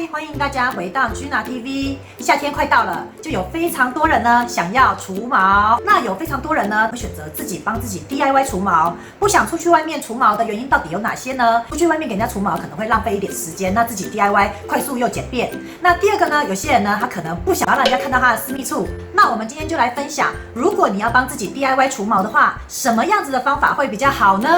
欢迎大家回到 Gina TV。夏天快到了，就有非常多人呢想要除毛，那有非常多人呢会选择自己帮自己 DIY 除毛。不想出去外面除毛的原因到底有哪些呢？出去外面给人家除毛可能会浪费一点时间，那自己 DIY 快速又简便。那第二个呢，有些人呢他可能不想要让人家看到他的私密处。那我们今天就来分享，如果你要帮自己 DIY 除毛的话，什么样子的方法会比较好呢？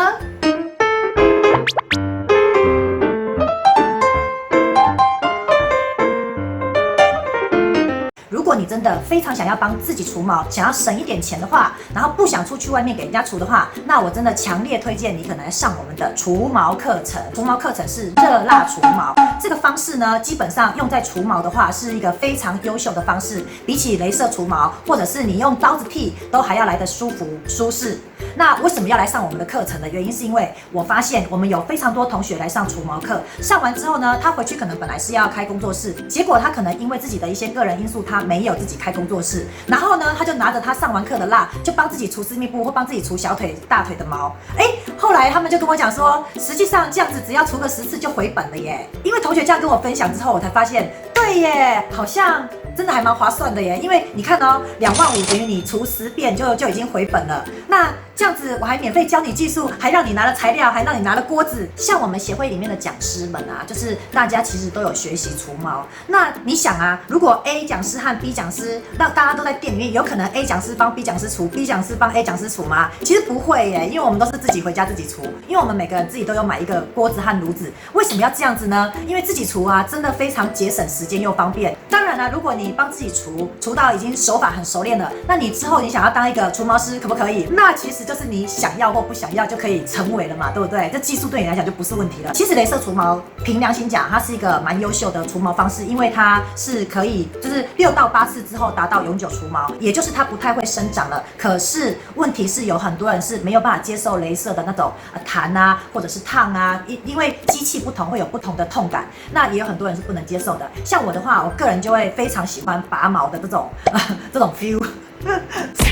如果你真的非常想要帮自己除毛，想要省一点钱的话，然后不想出去外面给人家除的话，那我真的强烈推荐你可能来上我们的除毛课程。除毛课程是热蜡除毛，这个方式呢，基本上用在除毛的话，是一个非常优秀的方式，比起雷射除毛或者是你用刀子剃，都还要来得舒服舒适。那为什么要来上我们的课程的原因，是因为我发现我们有非常多同学来上除毛课，上完之后呢，他回去可能本来是要开工作室，结果他可能因为自己的一些个人因素，他没有自己开工作室，然后呢，他就拿着他上完课的蜡，就帮自己除私密部或帮自己除小腿、大腿的毛。后来他们就跟我讲说，实际上这样子只要除个10次就回本了耶。因为同学这样跟我分享之后，我才发现，对耶，好像真的还蛮划算的耶。因为你看哦，25000等于你除10遍就已经回本了。那这样子我还免费教你技术，还让你拿了材料，还让你拿了锅子。像我们协会里面的讲师们啊，就是大家其实都有学习除毛。那你想啊，如果 A 讲师和 B 讲师，那大家都在店里面，有可能 A 讲师帮 B 讲师除 ，B 讲师帮 A 讲师除吗？其实不会耶，因为我们都是自己回家自己除，因为我们每个人自己都有买一个锅子和炉子。为什么要这样子呢？因为自己除啊，真的非常节省时间又方便。当然啦，如果你帮自己除到已经手法很熟练了，那你之后你想要当一个除毛师，可不可以？那其实就是你想要或不想要就可以成为了嘛，对不对？这技术对你来讲就不是问题了。其实雷射除毛，凭良心讲，它是一个蛮优秀的除毛方式，因为它是可以就是6到8次之后达到永久除毛，也就是它不太会生长了。可是问题是有很多人是没有办法接受雷射的那种弹啊，或者是烫啊，因为机器不同会有不同的痛感，那也有很多人是不能接受的。像我的话，我个人就会非常喜欢拔毛的这种feel。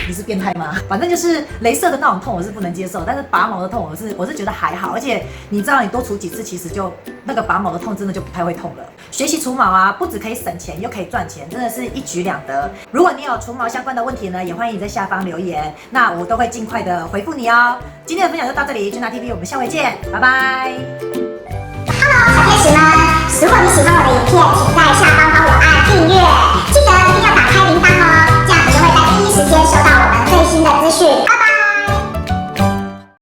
你是变态吗？反正就是雷射的那种痛我是不能接受，但是拔毛的痛我是觉得还好，而且你知道你多除几次，其实就那个拔毛的痛真的就不太会痛了。学习除毛啊，不只可以省钱，又可以赚钱，真的是一举两得。如果你有除毛相关的问题呢，也欢迎你在下方留言，那我都会尽快的回复你哦。今天的分享就到这里，Gina TV，我们下回见，拜拜。Hello，小天使们，如果你喜欢我的影片，请在下方帮我按订阅。